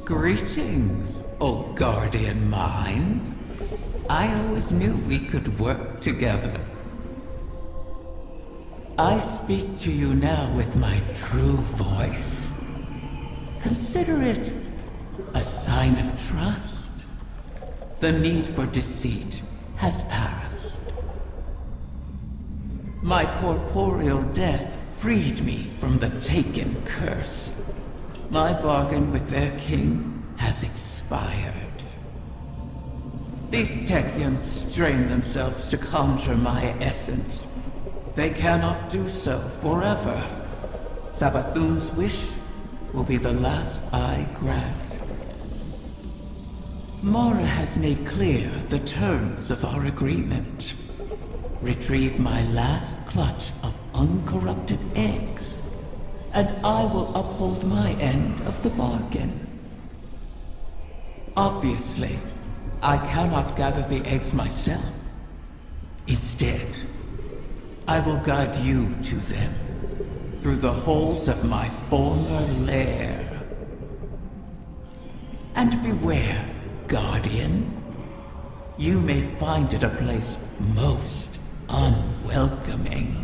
Greetings, O guardian mine. I always knew we could work together. I speak to you now with my true voice. Consider it a sign of trust. The need for deceit has passed. My corporeal death freed me from the Taken curse. My bargain with their king has expired. These Techeuns strain themselves to conjure my essence. They cannot do so forever. Savathun's wish will be the last I grant. Mara has made clear the terms of our agreement. Retrieve my last clutch of uncorrupted eggs, and I will uphold my end of the bargain. Obviously, I cannot gather the eggs myself. Instead, I will guide you to them through the holes of my former lair. And beware, Guardian. You may find it a place most unwelcoming.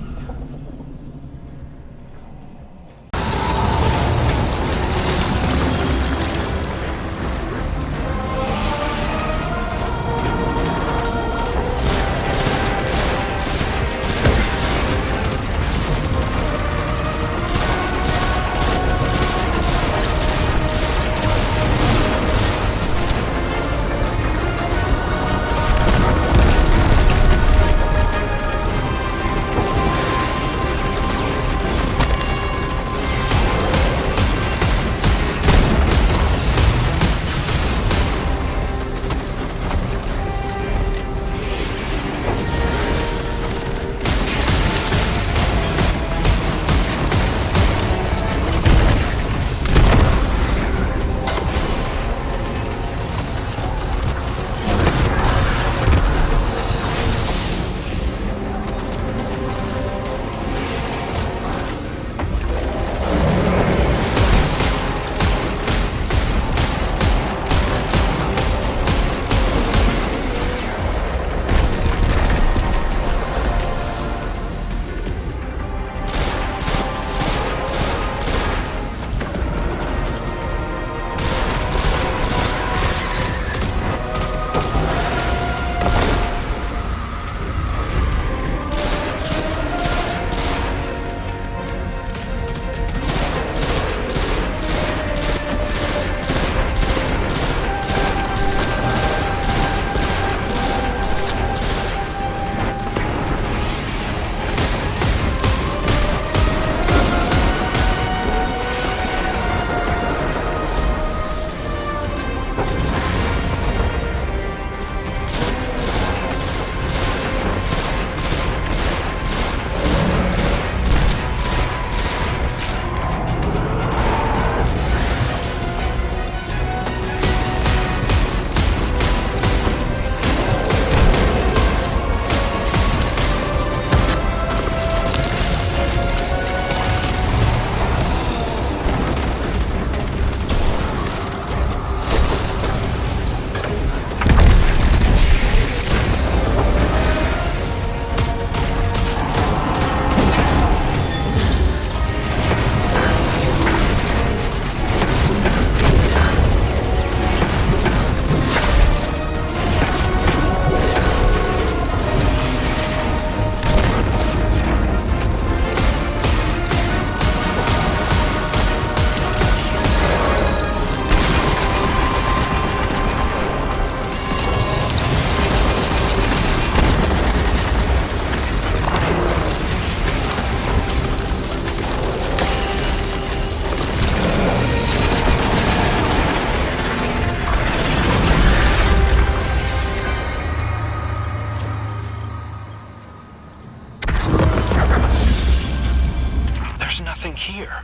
Here.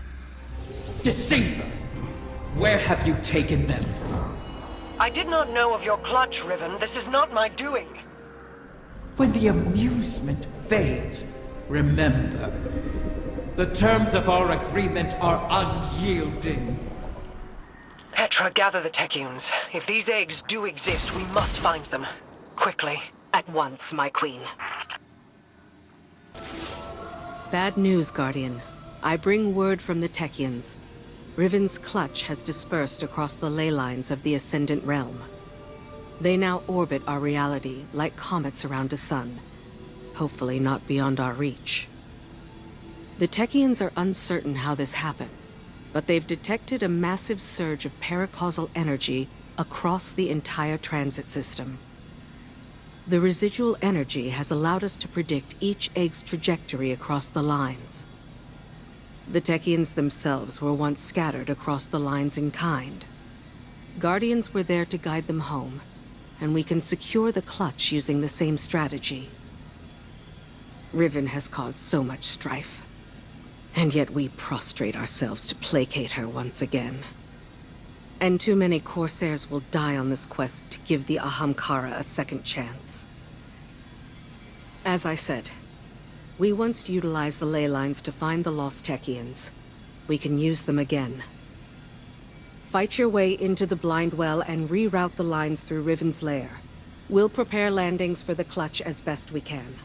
Deceiver! Where have you taken them? I did not know of your clutch, Riven. This is not my doing. When the amusement fades, remember, the terms of our agreement are unyielding. Petra, gather the Techians. If these eggs do exist, we must find them. Quickly. At once, my queen. Bad news, Guardian. I bring word from the Techians. Riven's clutch has dispersed across the ley lines of the Ascendant Realm. They now orbit our reality like comets around a sun. Hopefully not beyond our reach. The Techians are uncertain how this happened, but they've detected a massive surge of paracausal energy across the entire transit system. The residual energy has allowed us to predict each egg's trajectory across the lines. The Techians themselves were once scattered across the lines in kind. Guardians were there to guide them home, and we can secure the clutch using the same strategy. Riven has caused so much strife, and yet we prostrate ourselves to placate her once again. And too many Corsairs will die on this quest to give the Ahamkara a second chance. As I said, we once utilized the ley lines to find the lost Techians. We can use them again. Fight your way into the Blind Well and reroute the lines through Riven's lair. We'll prepare landings for the clutch as best we can.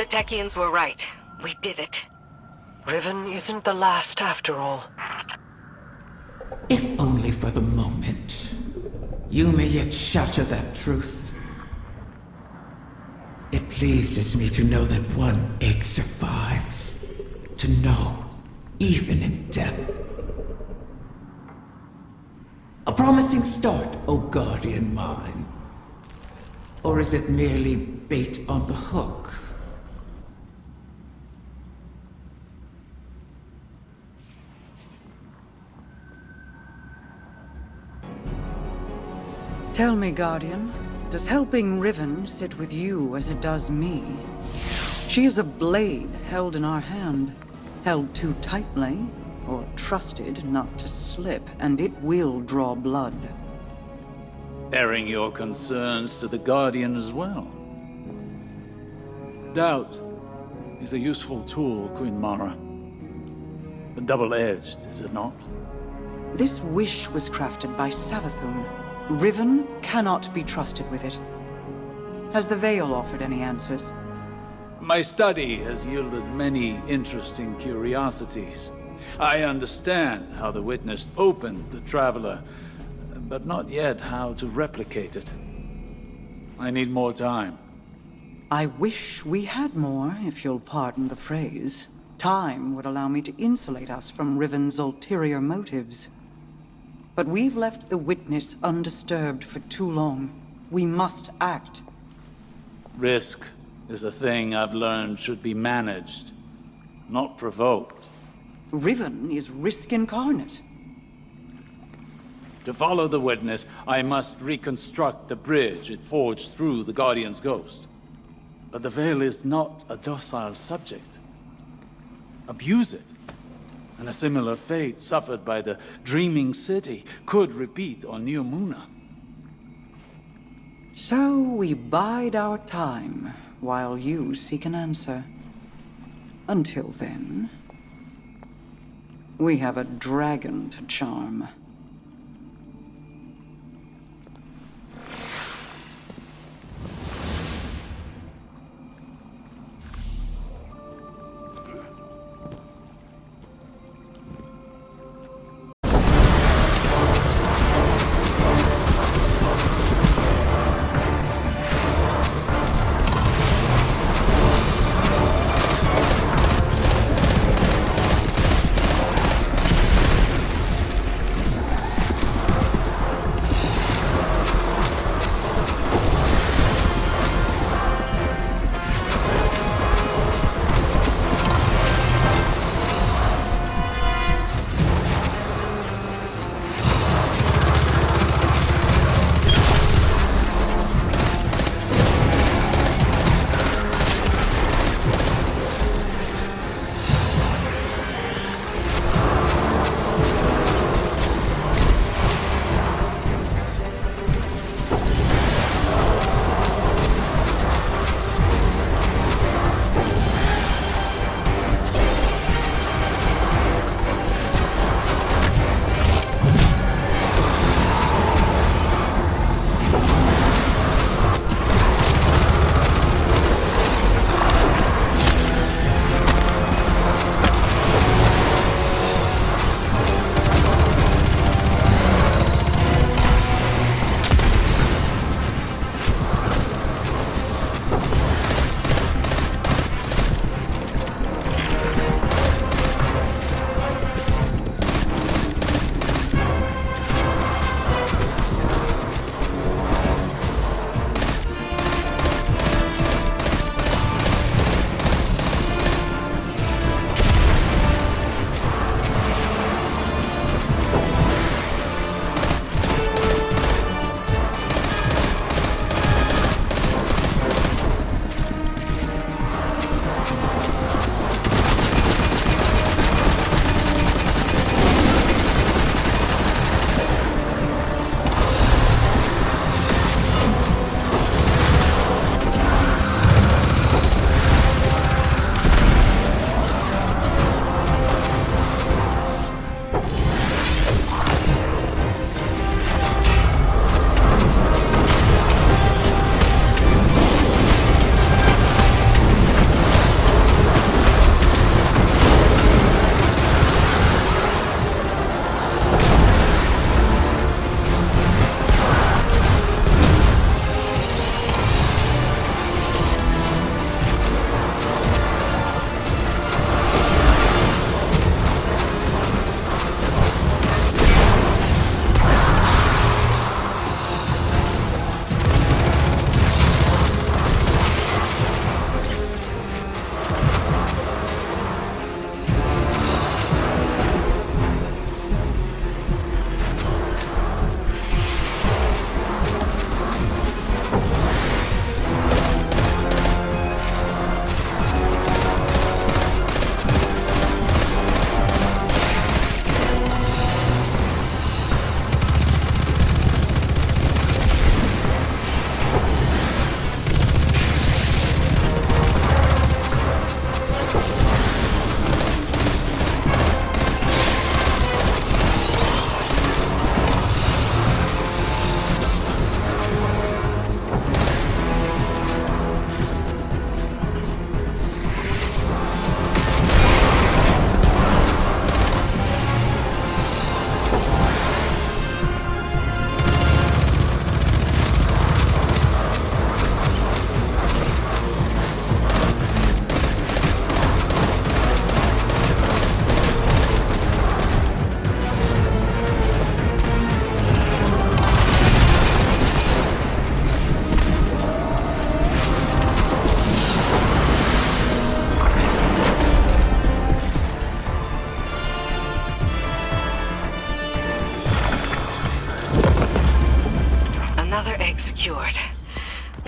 Techians were right. We did it. Riven isn't the last after all. If only for the moment. You may yet shatter that truth. It pleases me to know that one egg survives. To know, even in death. A promising start, O guardian mine. Or is it merely bait on the hook? Tell me, Guardian, does helping Riven sit with you as it does me? She is a blade held in our hand, held too tightly, or trusted not to slip, and it will draw blood. Airing your concerns to the Guardian as well. Doubt is a useful tool, Queen Mara. But double-edged, is it not? This wish was crafted by Savathun. Riven cannot be trusted with it. Has the Veil offered any answers? My study has yielded many interesting curiosities. I understand how the Witness opened the Traveler, but not yet how to replicate it. I need more time. I wish we had more, if you'll pardon the phrase. Time would allow me to insulate us from Riven's ulterior motives. But we've left the Witness undisturbed for too long. We must act. Risk is a thing I've learned should be managed, not provoked. Riven is risk incarnate. To follow the Witness, I must reconstruct the bridge it forged through the Guardian's ghost. But the Veil is not a docile subject. Abuse it, and a similar fate suffered by the Dreaming City could repeat on New Muna. So we bide our time, while you seek an answer. Until then, we have a dragon to charm.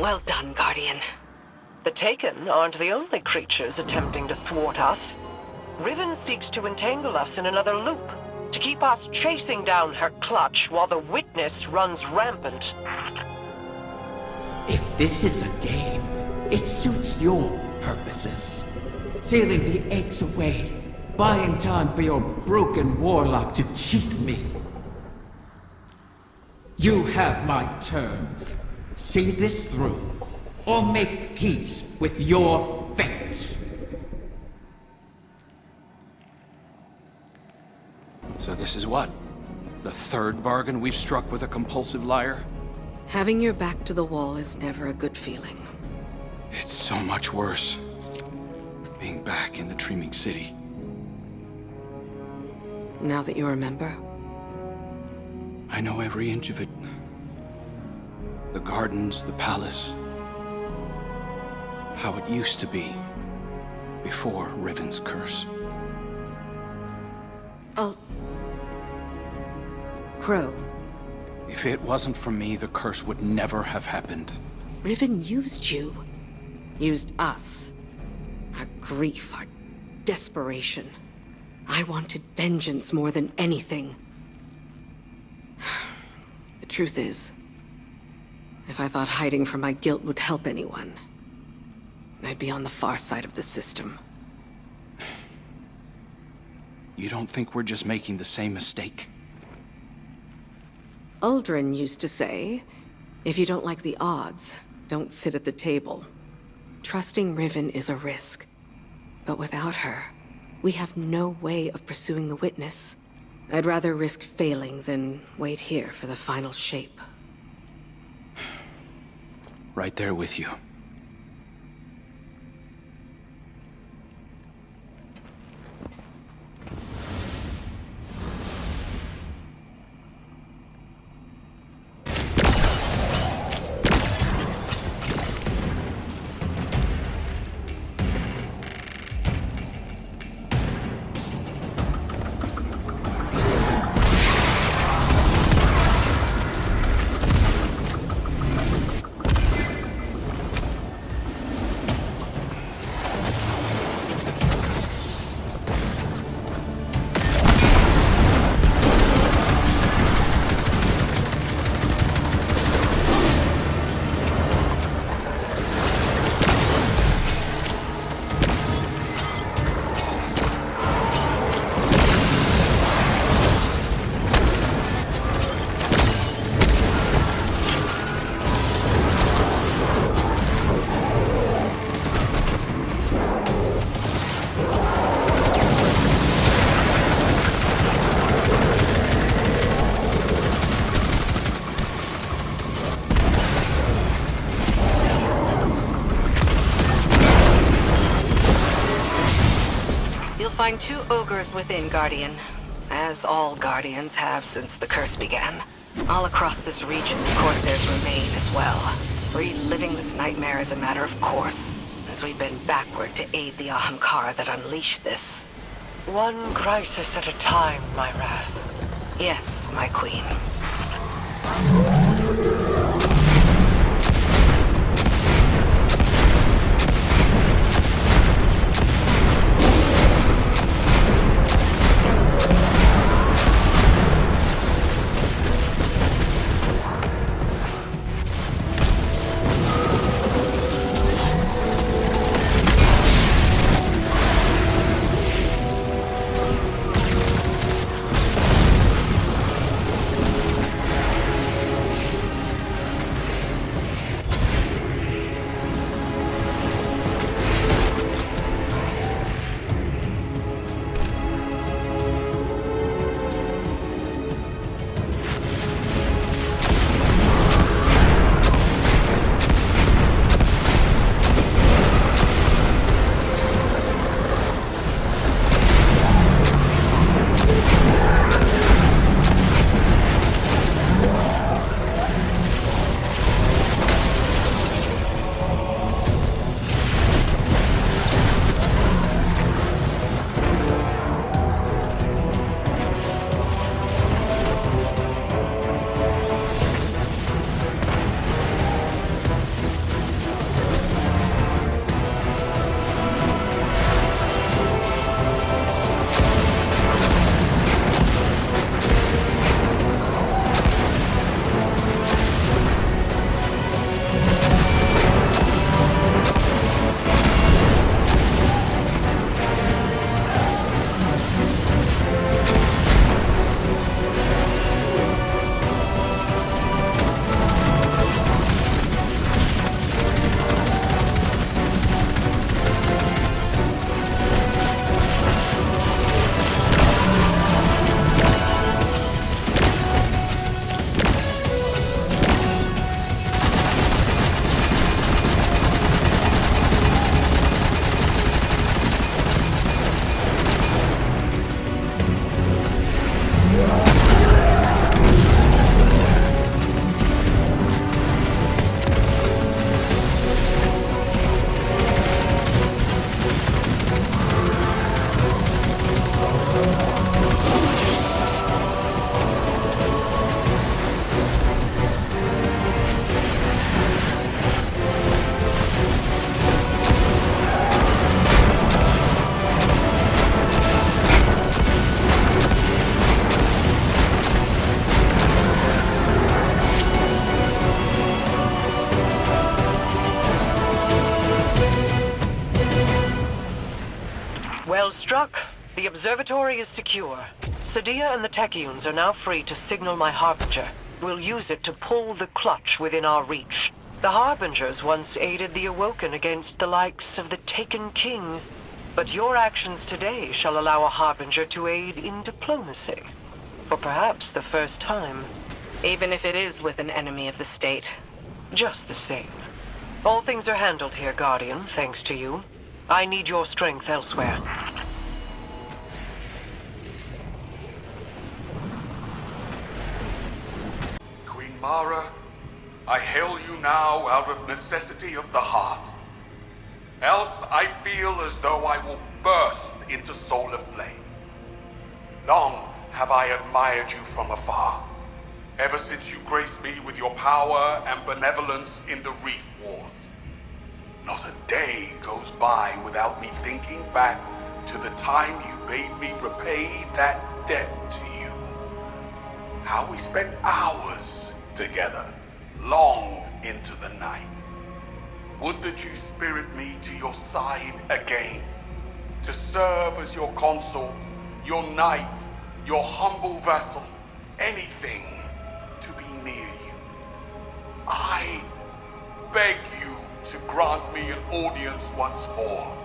Well done, Guardian. The Taken aren't the only creatures attempting to thwart us. Riven seeks to entangle us in another loop, to keep us chasing down her clutch while the Witness runs rampant. If this is a game, it suits your purposes. Sealing the eggs away, buying time for your broken warlock to cheat me. You have my terms. See this through, or make peace with your fate. So this is what? The third bargain we've struck with a compulsive liar? Having your back to the wall is never a good feeling. It's so much worse. Being back in the Dreaming City. Now that you remember, I know every inch of it. The gardens, the palace. How it used to be. Before Riven's curse. Crow, If it wasn't for me, the curse would never have happened. Riven used you. Used us. Our grief, our desperation. I wanted vengeance more than anything. The truth is, if I thought hiding from my guilt would help anyone, I'd be on the far side of the system. You don't think we're just making the same mistake? Uldren used to say, if you don't like the odds, don't sit at the table. Trusting Riven is a risk. But without her, we have no way of pursuing the Witness. I'd rather risk failing than wait here for the final shape. Right there with you. Find 2 ogres within, Guardian. As all Guardians have since the curse began. All across this region, the Corsairs remain as well. Reliving this nightmare is a matter of course, as we bend backward to aid the Ahamkara that unleashed this. One crisis at a time, my wrath. Yes, my queen. Well struck. The observatory is secure. Sadia and the Techeuns are now free to signal my Harbinger. We'll use it to pull the clutch within our reach. The Harbingers once aided the Awoken against the likes of the Taken King. But your actions today shall allow a Harbinger to aid in diplomacy. For perhaps the first time. Even if it is with an enemy of the state. Just the same. All things are handled here, Guardian, thanks to you. I need your strength elsewhere. Queen Mara, I hail you now out of necessity of the heart. Else I feel as though I will burst into solar flame. Long have I admired you from afar, ever since you graced me with your power and benevolence in the Reef Wars. Not a day goes by without me thinking back to the time you bade me repay that debt to you. How we spent hours together, long into the night. Would that you spirit me to your side again, to serve as your consort, your knight, your humble vassal, anything to be near you. I beg you to grant me an audience once more.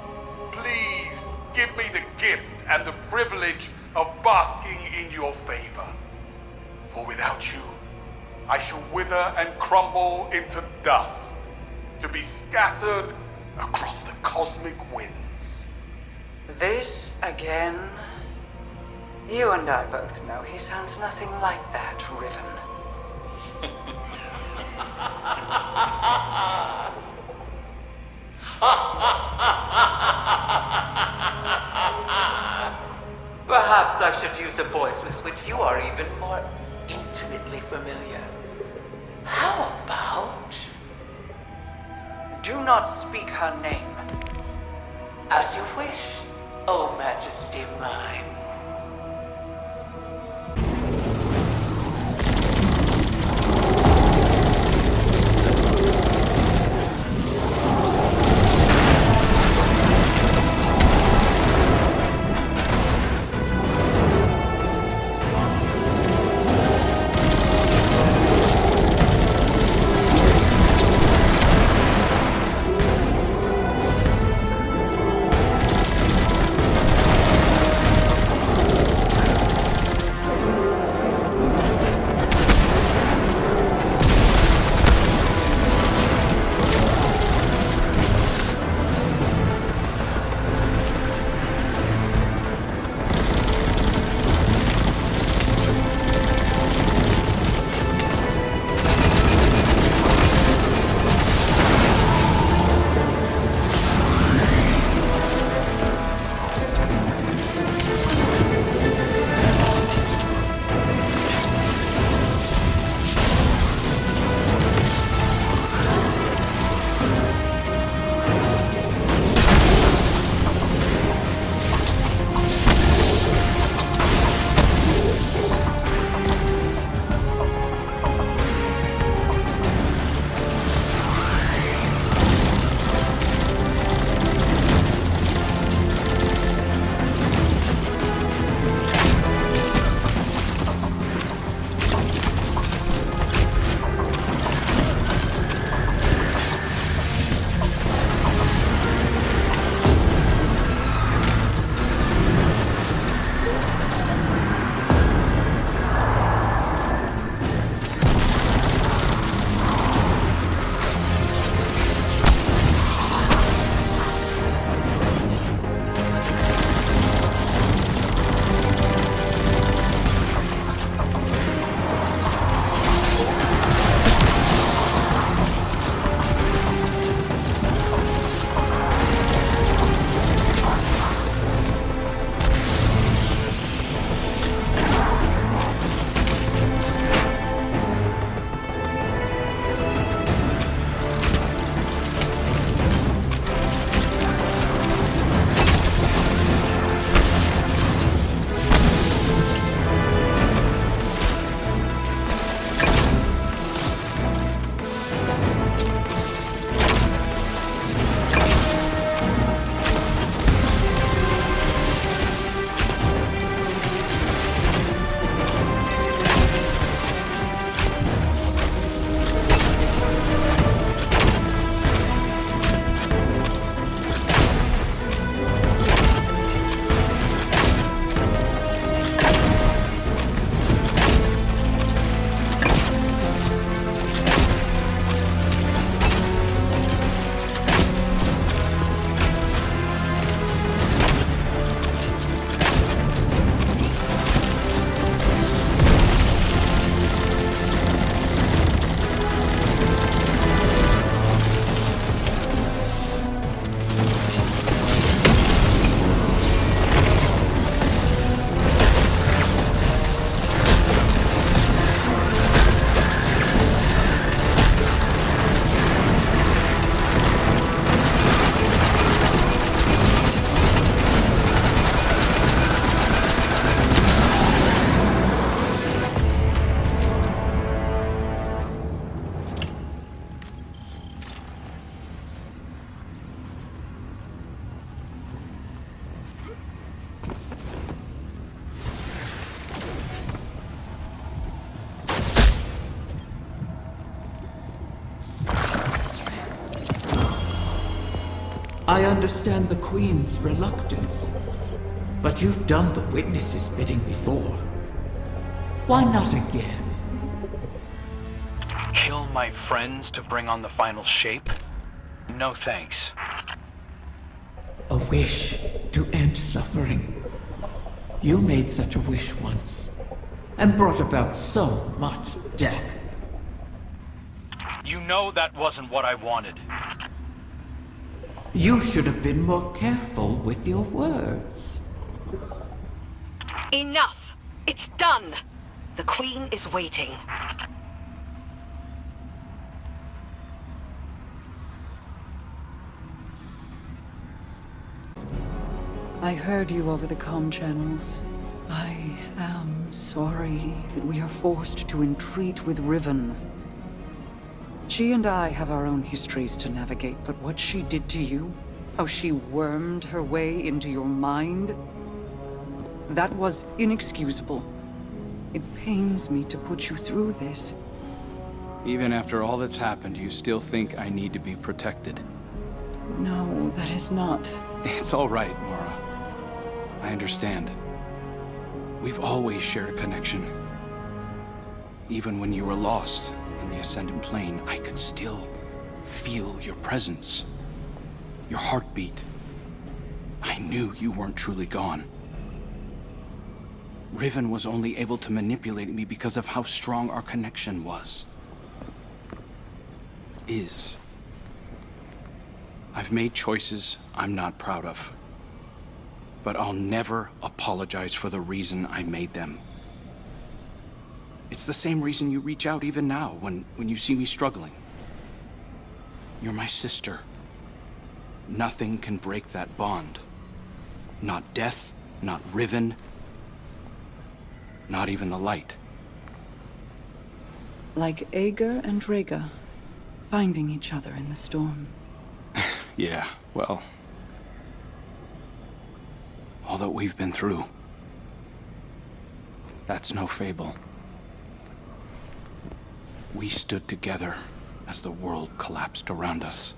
Please give me the gift and the privilege of basking in your favor. For without you, I shall wither and crumble into dust, to be scattered across the cosmic winds. This again? You and I both know he sounds nothing like that, Riven. Perhaps I should use a voice with which you are even more intimately familiar. How about... Do not speak her name. As you wish, O Majesty mine. I understand the Queen's reluctance, but you've done the Witness's bidding before. Why not again? Kill my friends to bring on the final shape? No thanks. A wish to end suffering. You made such a wish once, and brought about so much death. You know that wasn't what I wanted. You should have been more careful with your words. Enough! It's done! The Queen is waiting. I heard you over the comm channels. I am sorry that we are forced to entreat with Riven. She and I have our own histories to navigate, but what she did to you, how she wormed her way into your mind, that was inexcusable. It pains me to put you through this. Even after all that's happened, you still think I need to be protected. No, that is not. It's all right, Mara. I understand. We've always shared a connection. Even when you were lost in the Ascendant Plane, I could still feel your presence. Your heartbeat. I knew you weren't truly gone. Riven was only able to manipulate me because of how strong our connection was. Is. I've made choices I'm not proud of. But I'll never apologize for the reason I made them. It's the same reason you reach out even now, when you see me struggling. You're my sister. Nothing can break that bond. Not death, not Riven, not even the light. Like Ager and Rhaegar, finding each other in the storm. Yeah, well... all that we've been through. That's no fable. We stood together as the world collapsed around us.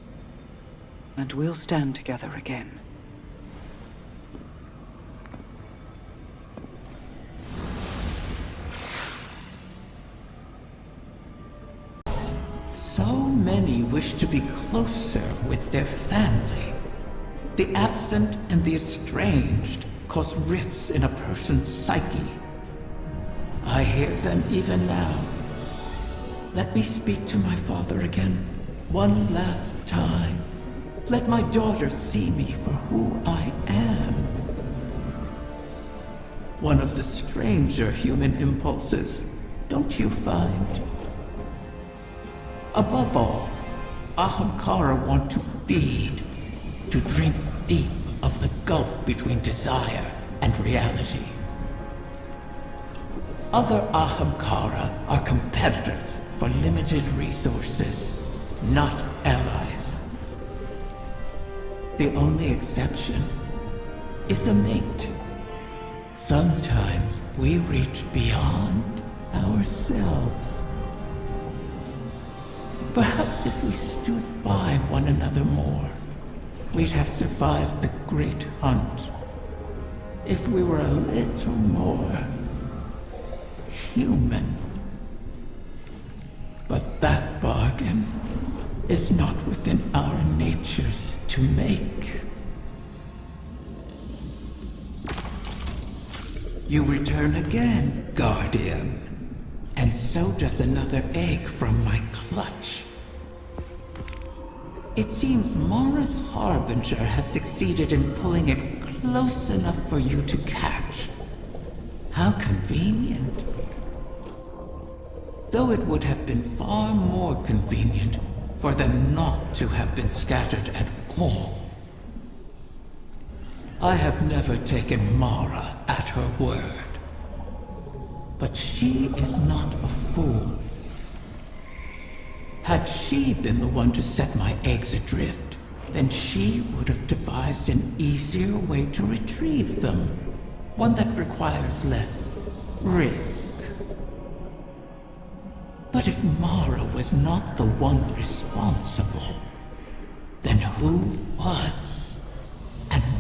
And we'll stand together again. So many wish to be closer with their family. The absent and the estranged cause rifts in a person's psyche. I hear them even now. Let me speak to my father again, one last time. Let my daughter see me for who I am. One of the stranger human impulses, don't you find? Above all, Ahamkara want to feed, to drink deep of the gulf between desire and reality. Other Ahamkara are competitors for limited resources, not allies. The only exception is a mate. Sometimes we reach beyond ourselves. Perhaps if we stood by one another more, we'd have survived the great hunt. If we were a little more human. But that bargain is not within our natures to make. You return again, Guardian. And so does another egg from my clutch. It seems Mara's Harbinger has succeeded in pulling it close enough for you to catch. How convenient. Though it would have been far more convenient for them not to have been scattered at all. I have never taken Mara at her word. But she is not a fool. Had she been the one to set my eggs adrift, then she would have devised an easier way to retrieve them. One that requires less risk. But if Mara was not the one responsible, then who was?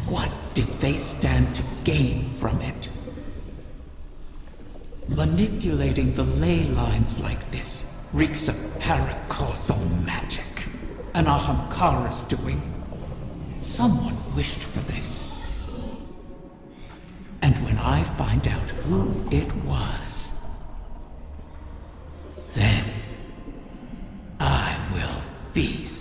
What did they stand to gain from it? Manipulating the ley lines like this reeks of paracausal magic. An Ahamkara's doing. Someone wished for this. And when I find out who it was, then I will feast.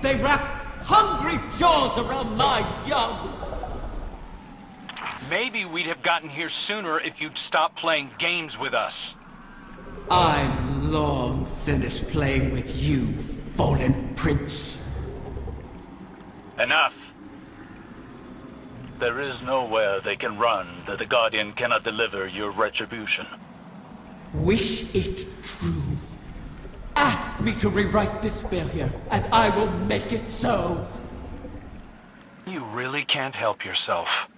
They wrap hungry jaws around my young. Maybe we'd have gotten here sooner if you'd stopped playing games with us. I'm long finished playing with you, fallen prince. Enough. There is nowhere they can run that the Guardian cannot deliver your retribution. Wish it true. Ask me to rewrite this failure, and I will make it so. You really can't help yourself.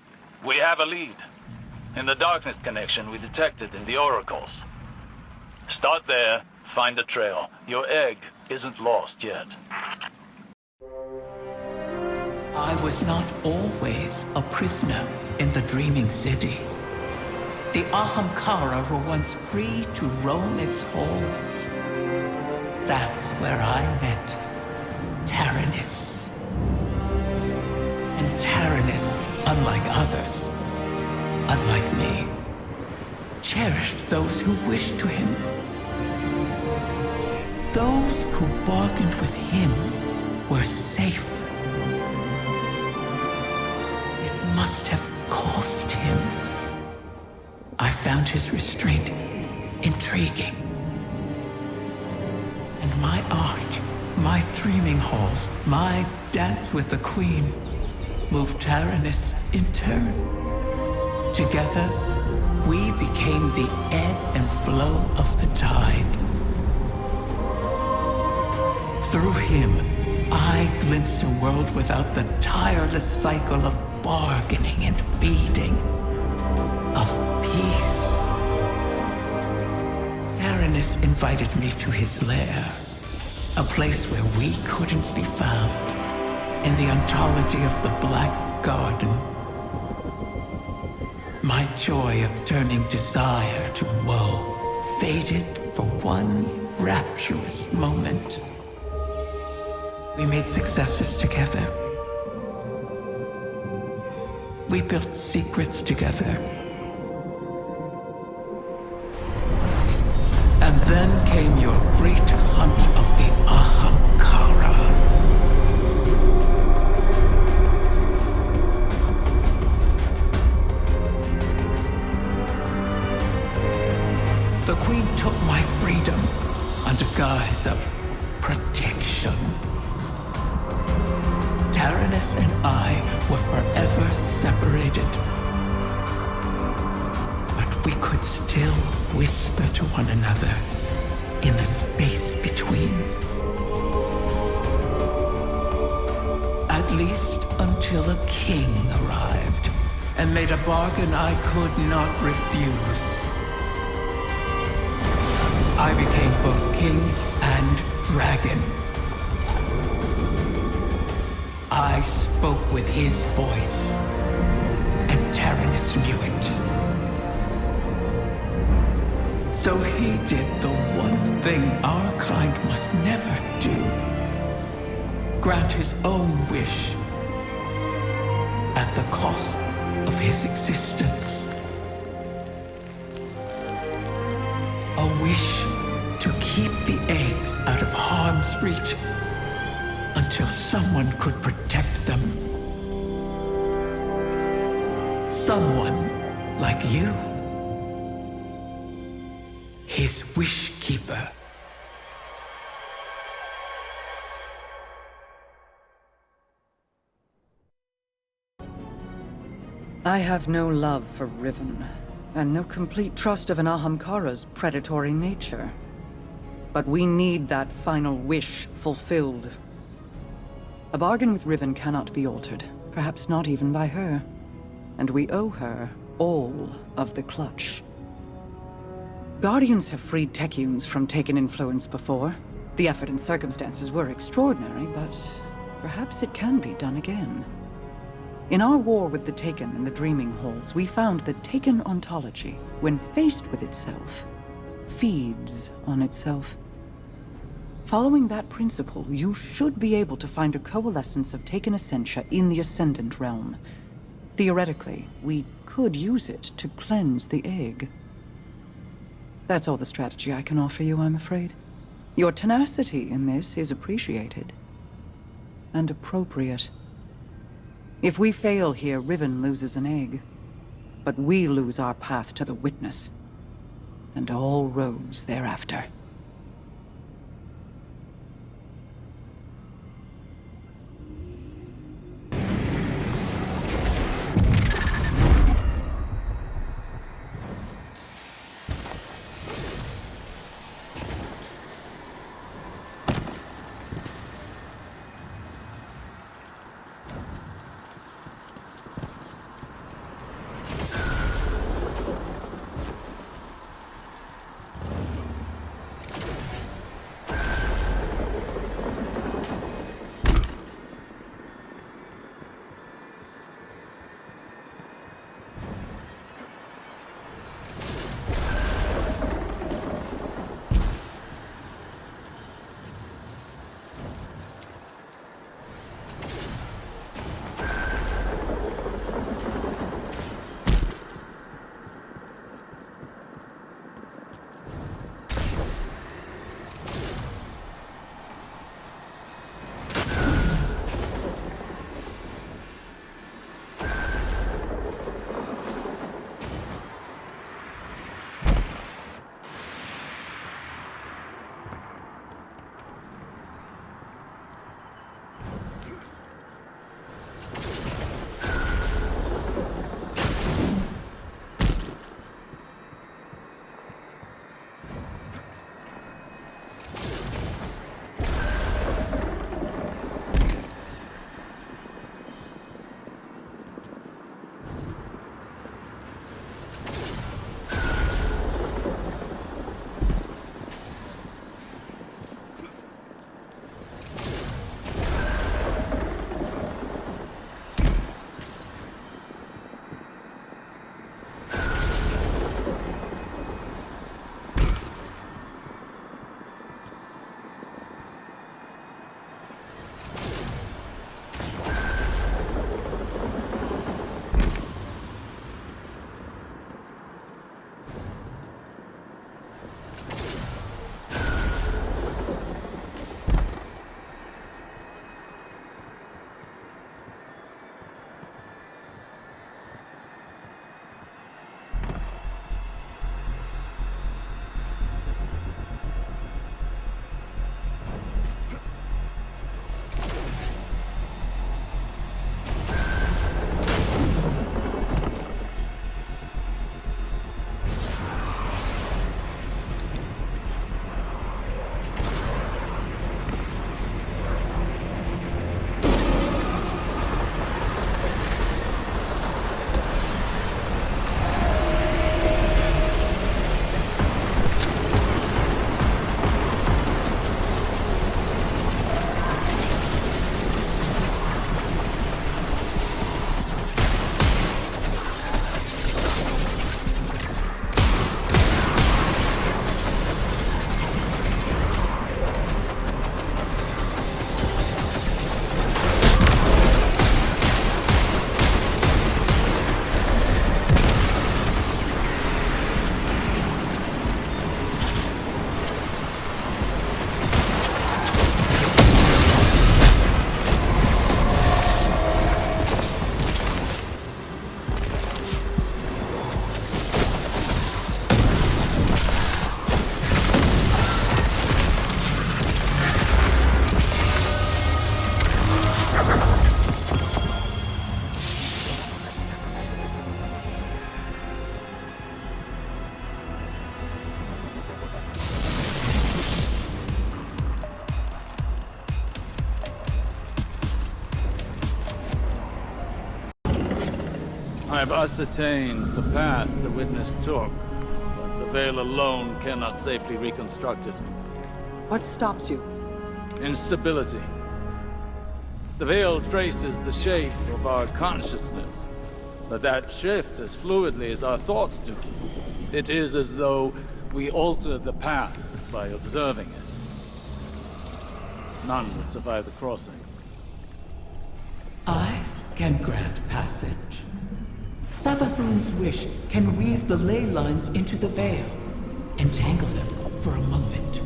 We have a lead. In the darkness connection we detected in the oracles. Start there, find the trail. Your egg isn't lost yet. I was not always a prisoner in the Dreaming City. The Ahamkara were once free to roam its halls. That's where I met Taranis. And Taranis, unlike others, unlike me, cherished those who wished to him. Those who bargained with him were safe. It must have cost him. I found his restraint intriguing. And my art, my dreaming halls, my dance with the Queen moved Taranis in turn. Together, we became the ebb and flow of the tide. Through him, I glimpsed a world without the tireless cycle of bargaining and feeding, of peace. Taranis invited me to his lair, a place where we couldn't be found, in the ontology of the Black Garden. My joy of turning desire to woe faded for one rapturous moment. We made successes together. We built secrets together. And then came your great hunt of the Ahamkara. The Queen took my freedom under guise of protection. Taranis and I were forever separated. But we could still whisper to one another in the space between. At least until a king arrived and made a bargain I could not refuse. I became both king and dragon. I spoke with his voice, and Taranis knew it. So he did the one thing our kind must never do. Grant his own wish at the cost of his existence. A wish to keep the eggs out of harm's reach until someone could protect them. Someone like you. His wish keeper. I have no love for Riven, and no complete trust of an Ahamkara's predatory nature. But we need that final wish fulfilled. A bargain with Riven cannot be altered, perhaps not even by her. And we owe her all of the clutch. Guardians have freed Techians from Taken influence before. The effort and circumstances were extraordinary, but perhaps it can be done again. In our war with the Taken in the Dreaming Halls, we found that Taken ontology, when faced with itself, feeds on itself. Following that principle, you should be able to find a coalescence of Taken essentia in the Ascendant Realm. Theoretically, we could use it to cleanse the egg. That's all the strategy I can offer you, I'm afraid. Your tenacity in this is appreciated. And appropriate. If we fail here, Riven loses an egg. But we lose our path to the Witness. And all roads thereafter. I've ascertained the path the witness took, but the Veil alone cannot safely reconstruct it. What stops you? Instability. The Veil traces the shape of our consciousness, but that shifts as fluidly as our thoughts do. It is as though we alter the path by observing it. None would survive the crossing. I can grant passage. Savathun's wish can weave the ley lines into the veil, entangle them for a moment.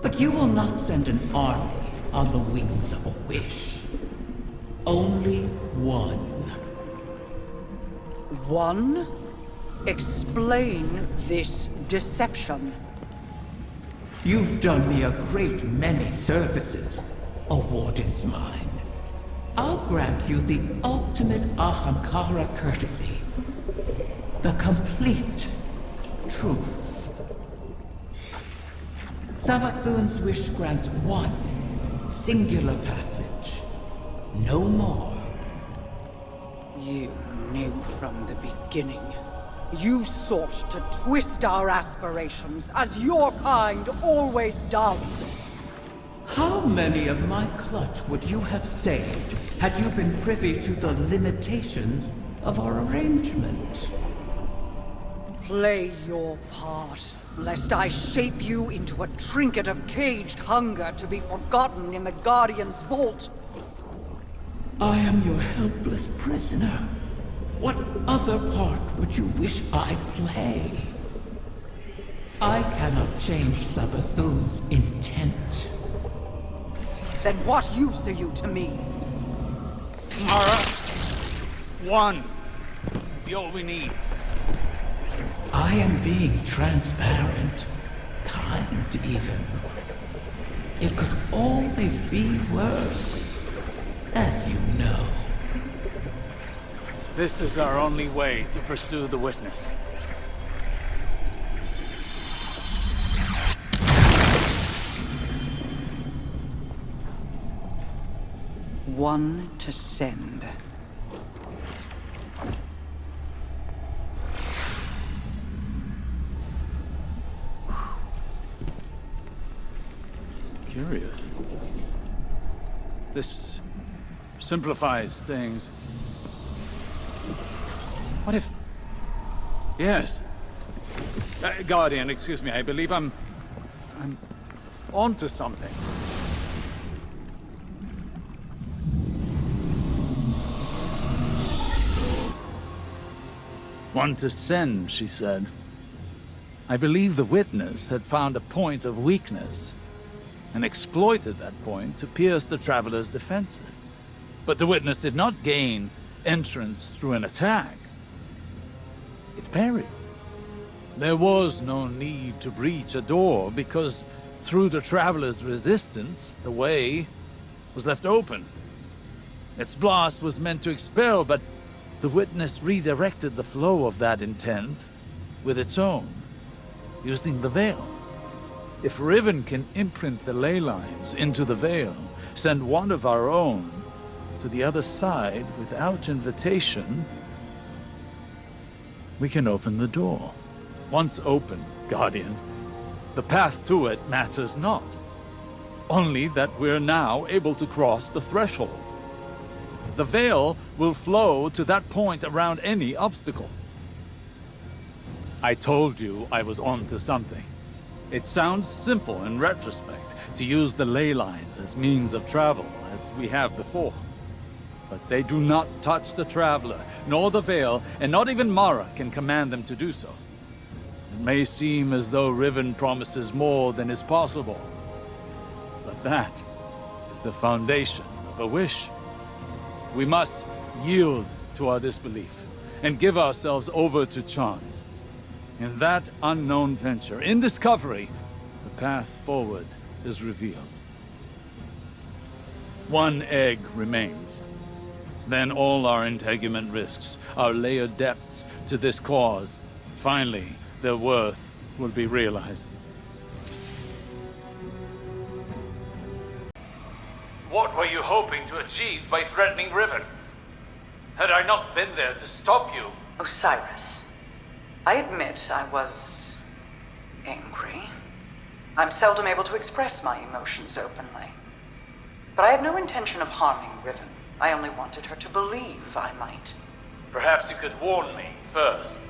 But you will not send an army on the wings of a wish. Only one. One? Explain this deception. You've done me a great many services, O Warden's Mine. I'll grant you the ultimate Ahamkara courtesy. The complete truth. Savathun's wish grants one singular passage. No more. You knew from the beginning. You sought to twist our aspirations, as your kind always does. How many of my clutch would you have saved had you been privy to the limitations of our arrangement? Play your part, lest I shape you into a trinket of caged hunger to be forgotten in the Guardian's vault. I am your helpless prisoner. What other part would you wish I play? I cannot change Savathun's intent. Then what use are you to me? Mara, one. The all we need. I am being transparent, kind even. It could always be worse, as you know. This is our only way to pursue the witness. One to send. Curious. This simplifies things. What if... Yes. Guardian, excuse me, I believe I'm onto something. One to send, she said. I believe the witness had found a point of weakness and exploited that point to pierce the traveler's defenses. But the witness did not gain entrance through an attack. It parried. There was no need to breach a door because through the traveler's resistance, the way was left open. Its blast was meant to expel, but the witness redirected the flow of that intent with its own, using the veil. If Riven can imprint the ley lines into the veil, send one of our own to the other side without invitation, we can open the door. Once open, Guardian, the path to it matters not. Only that we're now able to cross the threshold. The veil will flow to that point around any obstacle. I told you I was onto something. It sounds simple in retrospect to use the ley lines as means of travel, as we have before. But they do not touch the traveler, nor the veil, and not even Mara can command them to do so. It may seem as though Riven promises more than is possible, but that is the foundation of a wish. We must yield to our disbelief and give ourselves over to chance. In that unknown venture, in discovery, the path forward is revealed. One egg remains. Then all our integument risks, our layered depths to this cause, finally, their worth will be realized. What were you hoping to achieve by threatening Riven? Had I not been there to stop you... Osiris, I admit I was angry. I'm seldom able to express my emotions openly. But I had no intention of harming Riven. I only wanted her to believe I might. Perhaps you could warn me first.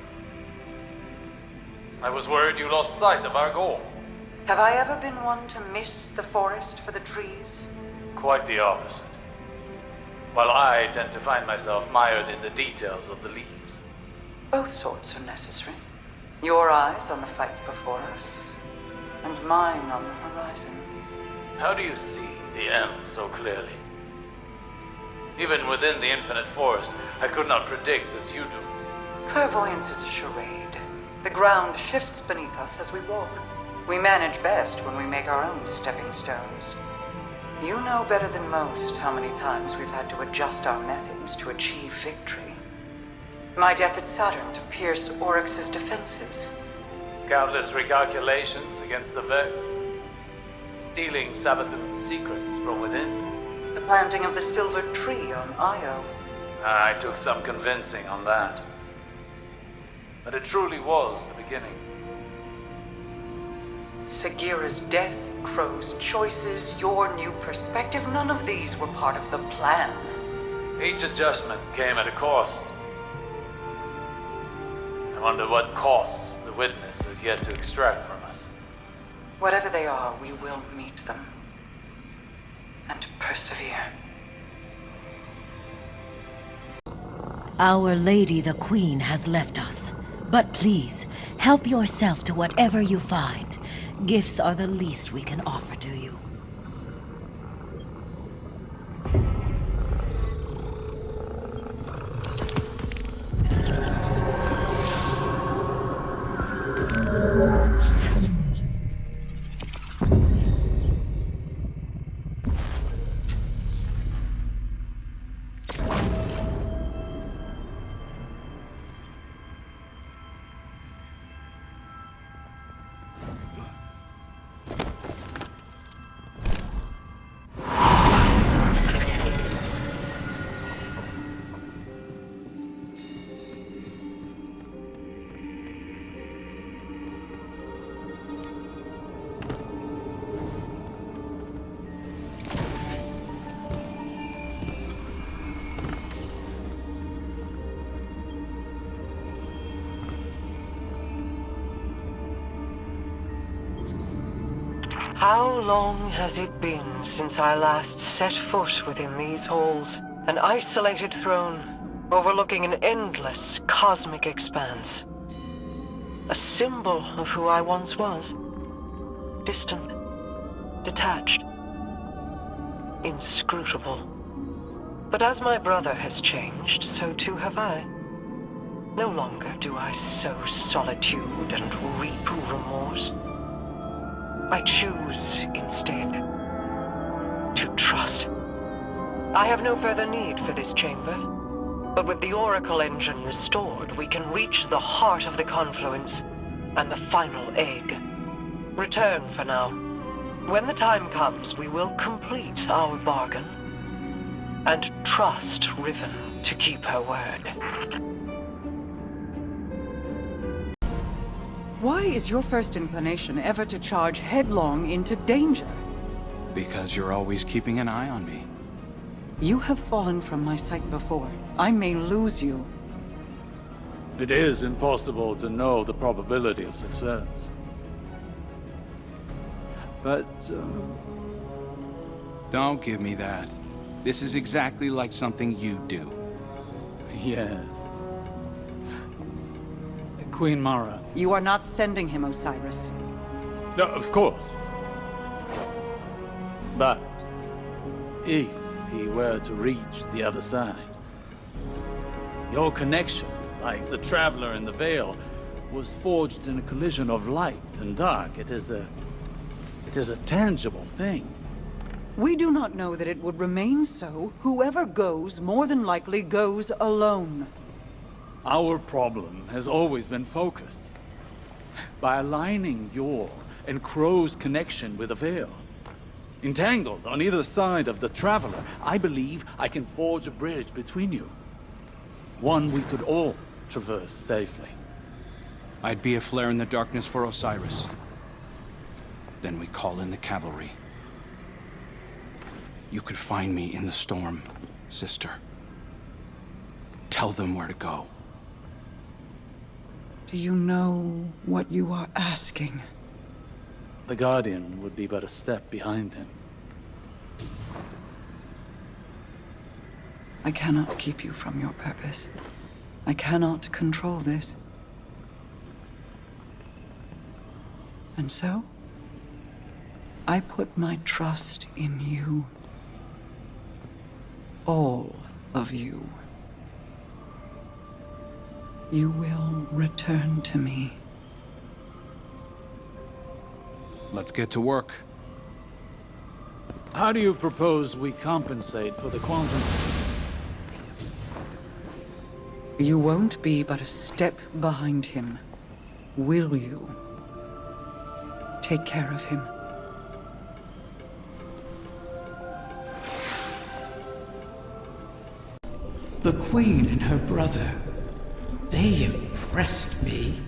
I was worried you lost sight of our goal. Have I ever been one to miss the forest for the trees? Quite the opposite. While I tend to find myself mired in the details of the leaves. Both sorts are necessary. Your eyes on the fight before us, and mine on the horizon. How do you see the end so clearly? Even within the infinite forest, I could not predict as you do. Clairvoyance is a charade. The ground shifts beneath us as we walk. We manage best when we make our own stepping stones. You know better than most how many times we've had to adjust our methods to achieve victory. My death at Saturn to pierce Oryx's defenses. Countless recalculations against the Vex. Stealing Savathun's secrets from within. The planting of the silver tree on Io. I took some convincing on that. But it truly was the beginning. Sagira's death, Crow's choices, your new perspective, none of these were part of the plan. Each adjustment came at a cost. I wonder what costs the Witness has yet to extract from us. Whatever they are, we will meet them. And persevere. Our Lady the Queen has left us. But please, help yourself to whatever you find. Gifts are the least we can offer to you. How long has it been since I last set foot within these halls? An isolated throne, overlooking an endless cosmic expanse. A symbol of who I once was. Distant, detached, inscrutable. But as my brother has changed, so too have I. No longer do I sow solitude and reap remorse. I choose, instead, to trust. I have no further need for this chamber, but with the Oracle engine restored, we can reach the heart of the confluence and the final egg. Return for now. When the time comes, we will complete our bargain and trust Riven to keep her word. Why is your first inclination ever to charge headlong into danger? Because you're always keeping an eye on me. You have fallen from my sight before. I may lose you. It is impossible to know the probability of success. But, Don't give me that. This is exactly like something you do. yes. Queen Mara. You are not sending him, Osiris. No, of course. But if he were to reach the other side, your connection, like the Traveler in the Veil, was forged in a collision of light and dark. It is a tangible thing. We do not know that it would remain so. Whoever goes, more than likely goes alone. Our problem has always been focused. By aligning your and Crow's connection with the Veil. Entangled on either side of the Traveler, I believe I can forge a bridge between you. One we could all traverse safely. I'd be a flare in the darkness for Osiris. Then we call in the cavalry. You could find me in the storm, sister. Tell them where to go. Do you know what you are asking? The Guardian would be but a step behind him. I cannot keep you from your purpose. I cannot control this. And so, I put my trust in you. All of you. You will return to me. Let's get to work. How do you propose we compensate for the quantum? You won't be but a step behind him, will you? Take care of him. The Queen and her brother, they impressed me.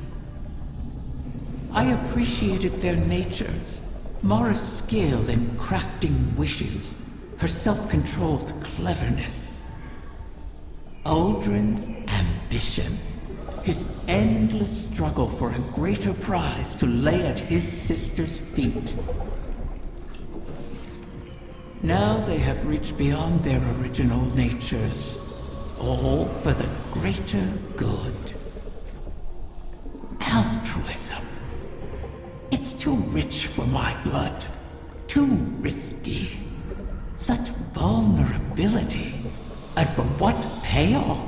I appreciated their natures, Mara's skill in crafting wishes, her self-controlled cleverness. Uldren's ambition, his endless struggle for a greater prize to lay at his sister's feet. Now they have reached beyond their original natures, all for the greater good. Altruism. It's too rich for my blood. Too risky. Such vulnerability. And for what payoff?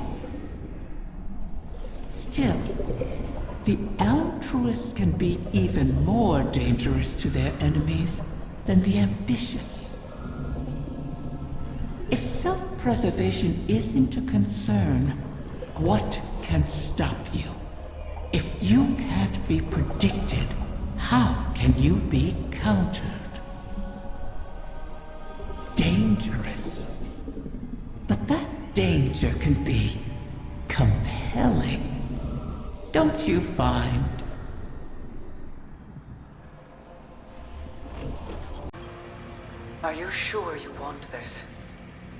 Still, the altruists can be even more dangerous to their enemies than the ambitious. If self-preservation isn't a concern, what can stop you? If you can't be predicted, how can you be countered? Dangerous. But that danger can be compelling. Don't you find? Are you sure you want this?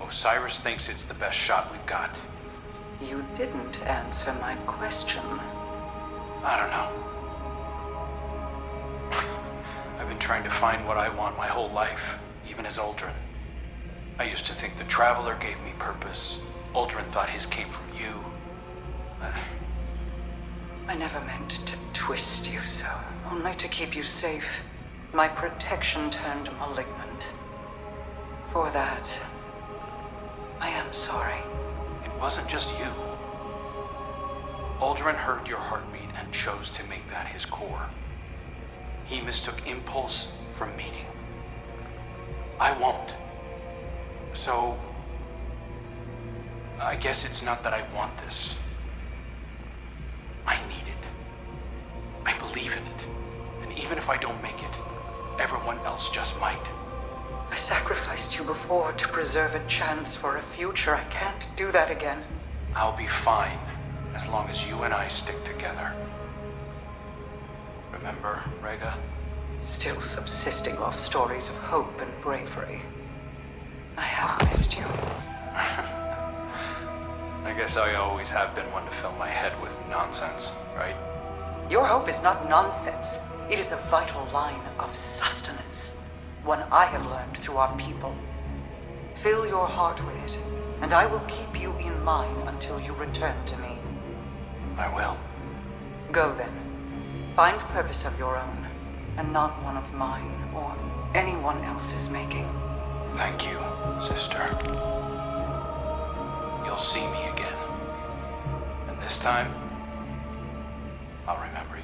Osiris thinks it's the best shot we've got. You didn't answer my question. I don't know. I've been trying to find what I want my whole life, even as Uldren. I used to think the Traveler gave me purpose. Uldren thought his came from you. I never meant to twist you so, only to keep you safe. My protection turned malignant. For that, I am sorry. It wasn't just you. Uldren heard your heartbeat and chose to make that his core. He mistook impulse for meaning. I won't. So, I guess it's not that I want this. I need it. I believe in it. And even if I don't make it, everyone else just might. I sacrificed you before to preserve a chance for a future. I can't do that again. I'll be fine, as long as you and I stick together. Remember, Rega? Still subsisting off stories of hope and bravery. I have missed you. I guess I always have been one to fill my head with nonsense, right? Your hope is not nonsense. It is a vital line of sustenance. One I have learned through our people. Fill your heart with it, and I will keep you in mine until you return to me. I will. Go then. Find purpose of your own, and not one of mine or anyone else's making. Thank you, sister. You'll see me again. And this time, I'll remember you.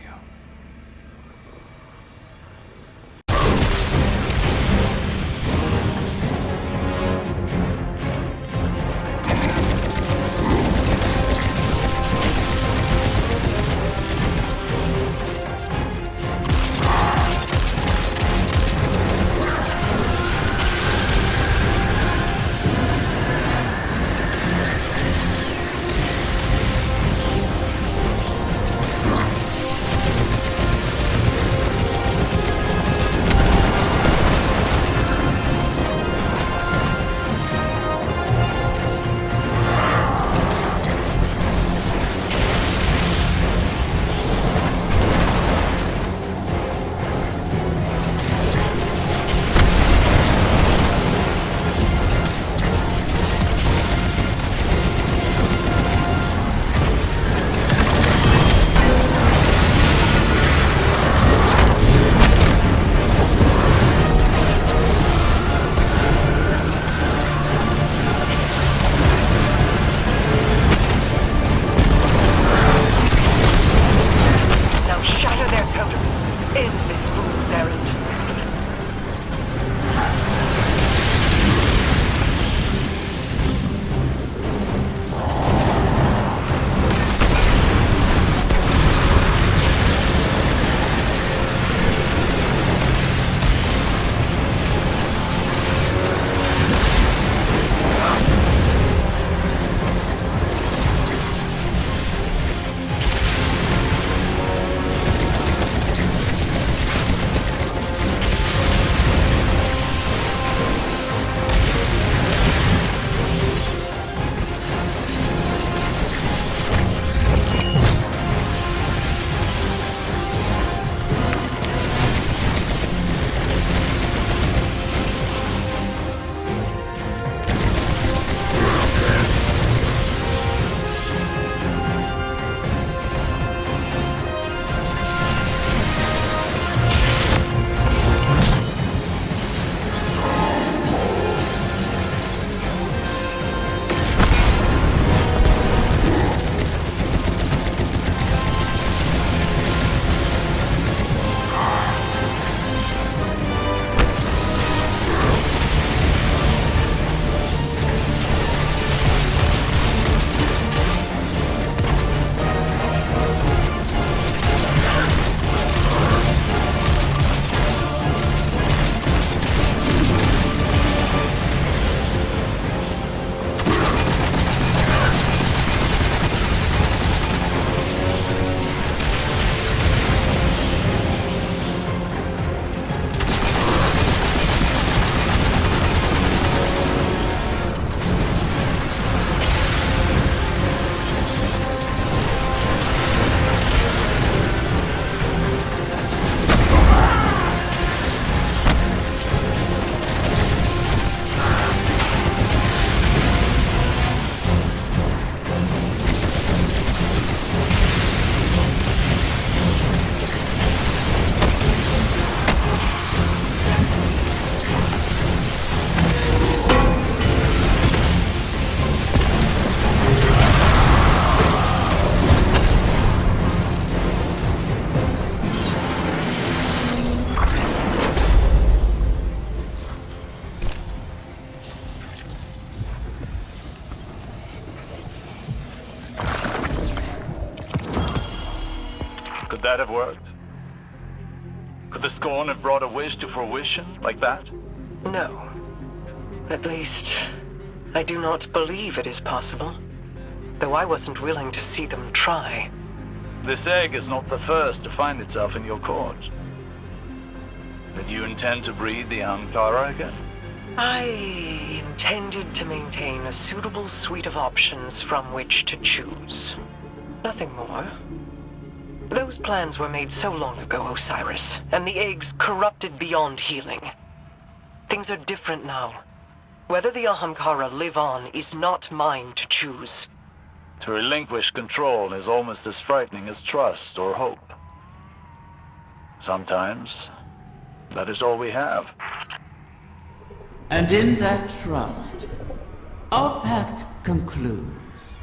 that have worked? Could the Scorn have brought a wish to fruition like that? No. At least, I do not believe it is possible. Though I wasn't willing to see them try. This egg is not the first to find itself in your court. Did you intend to breed the Ahamkara again? I intended to maintain a suitable suite of options from which to choose. Nothing more. Those plans were made so long ago, Osiris, and the eggs corrupted beyond healing. Things are different now. Whether the Ahamkara live on is not mine to choose. To relinquish control is almost as frightening as trust or hope. Sometimes, that is all we have. And in that trust, our pact concludes.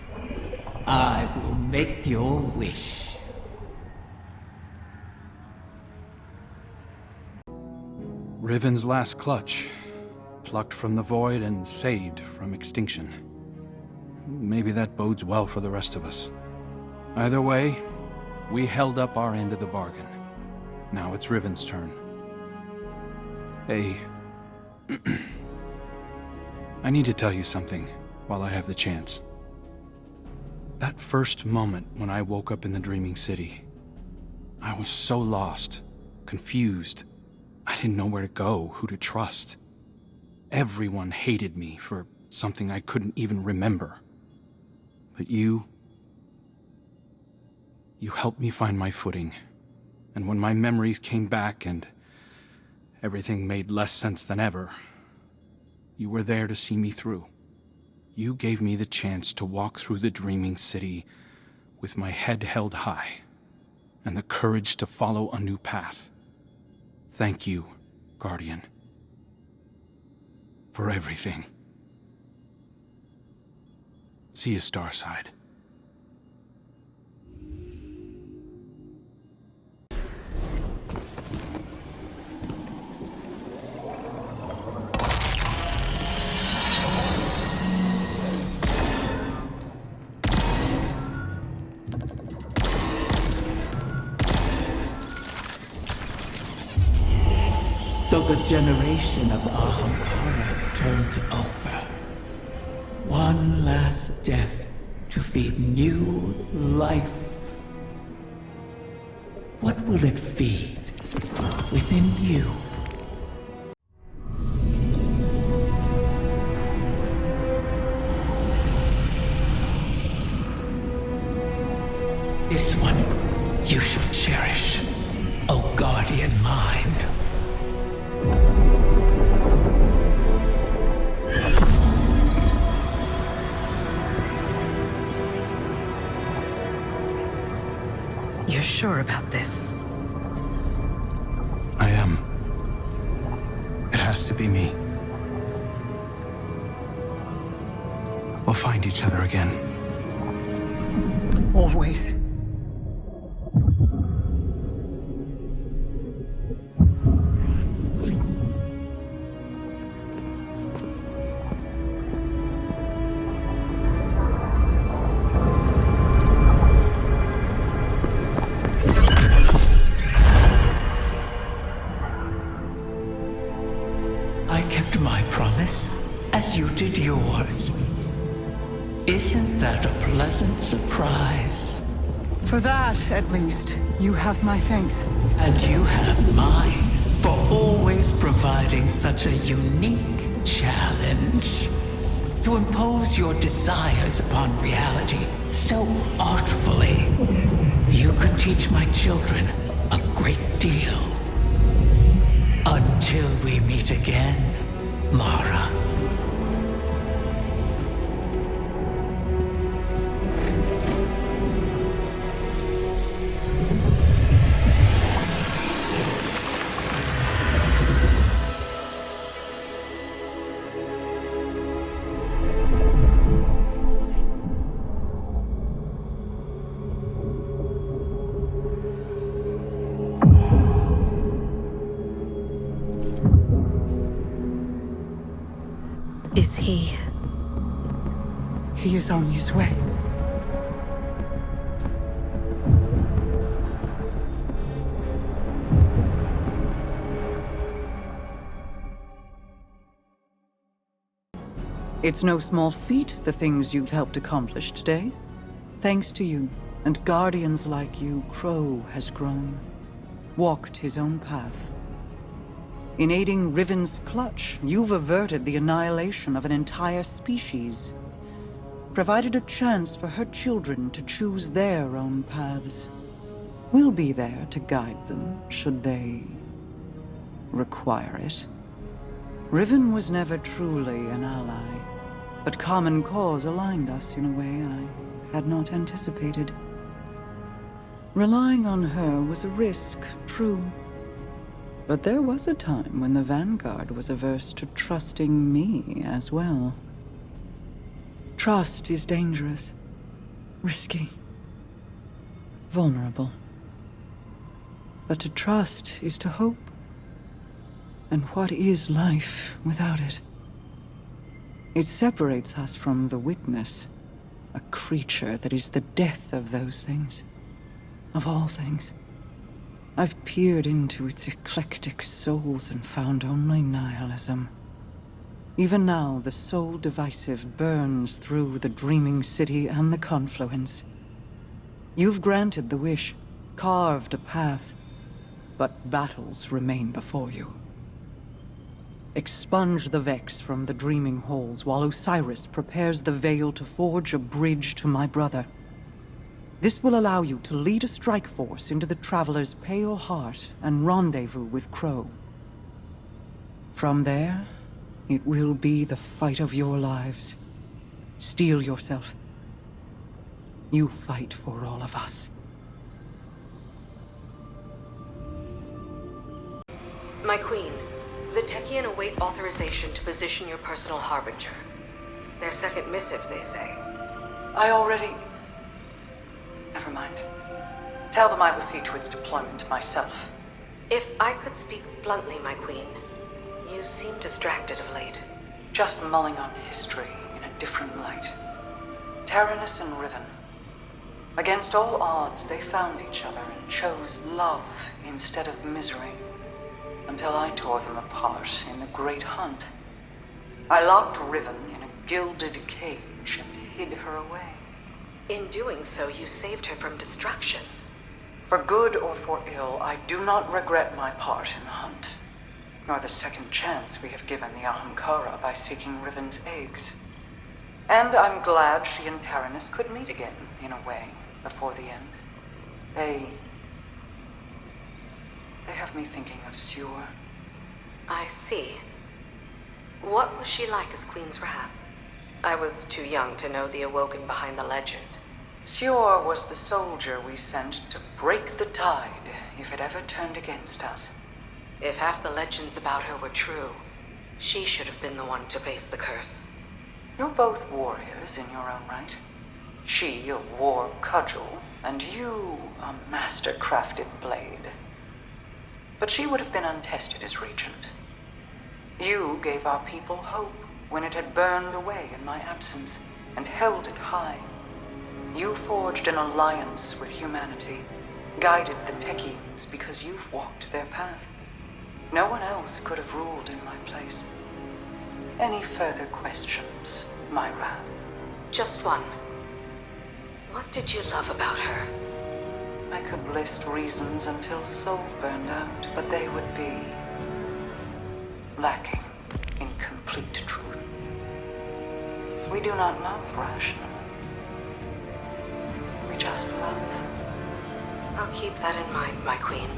I will make your wish. Riven's last clutch, plucked from the void and saved from extinction. Maybe that bodes well for the rest of us. Either way, we held up our end of the bargain. Now it's Riven's turn. Hey, I need to tell you something while I have the chance. That first moment when I woke up in the Dreaming City, I was so lost, confused. I didn't know where to go, who to trust. Everyone hated me for something I couldn't even remember. But you helped me find my footing. And when my memories came back and everything made less sense than ever, you were there to see me through. You gave me the chance to walk through the Dreaming City with my head held high and the courage to follow a new path. Thank you, Guardian, for everything. See you, Starside. So the generation of Ahamkara turns over. One last death to feed new life. What will it feed within you? This one you shall cherish, O guardian mine. You're sure about this? I am. It has to be me. We'll find each other again. Always. I kept my promise, as you did yours. Isn't that a pleasant surprise? For that, at least, you have my thanks. And you have mine for always providing such a unique challenge. To impose your desires upon reality so artfully. You could teach my children a great deal. Until we meet again, Mara. Is he... He is on his way. It's no small feat, the things you've helped accomplish today. Thanks to you, and guardians like you, Crow has grown, walked his own path. In aiding Riven's clutch, you've averted the annihilation of an entire species, provided a chance for her children to choose their own paths. We'll be there to guide them, should they require it. Riven was never truly an ally, but common cause aligned us in a way I had not anticipated. Relying on her was a risk, true. But there was a time when the Vanguard was averse to trusting me as well. Trust is dangerous, risky, vulnerable. But to trust is to hope. And what is life without it? It separates us from the Witness, a creature that is the death of those things, of all things. I've peered into its eclectic souls and found only nihilism. Even now, the soul divisive burns through the dreaming city and the confluence. You've granted the wish, carved a path, but battles remain before you. Expunge the Vex from the dreaming halls while Osiris prepares the veil to forge a bridge to my brother. This will allow you to lead a strike force into the Traveler's pale heart and rendezvous with Crow. From there, it will be the fight of your lives. Steel yourself. You fight for all of us. My queen, the Techien await authorization to position your personal harbinger. Their second missive, they say. I already... Never mind. Tell them I will see to its deployment myself. If I could speak bluntly, my queen, you seem distracted of late. Just mulling on history in a different light. Taranis and Riven. Against all odds, they found each other and chose love instead of misery. Until I tore them apart in the Great Hunt. I locked Riven in a gilded cage and hid her away. In doing so, you saved her from destruction. For good or for ill, I do not regret my part in the hunt, nor the second chance we have given the Ahamkara by seeking Riven's eggs. And I'm glad she and Taranis could meet again, in a way, before the end. They have me thinking of Sior. I see. What was she like as Queen's Wrath? I was too young to know the Awoken behind the legend. Sior was the soldier we sent to break the tide if it ever turned against us. If half the legends about her were true, she should have been the one to face the curse. You're both warriors in your own right. She a war cudgel, and you a master-crafted blade. But she would have been untested as regent. You gave our people hope when it had burned away in my absence, and held it high. You forged an alliance with humanity, guided the Techiems because you've walked their path. No one else could have ruled in my place. Any further questions, my wrath? Just one. What did you love about her? I could list reasons until soul burned out, but they would be lacking in complete truth. We do not love rationally. We just love. I'll keep that in mind, my queen.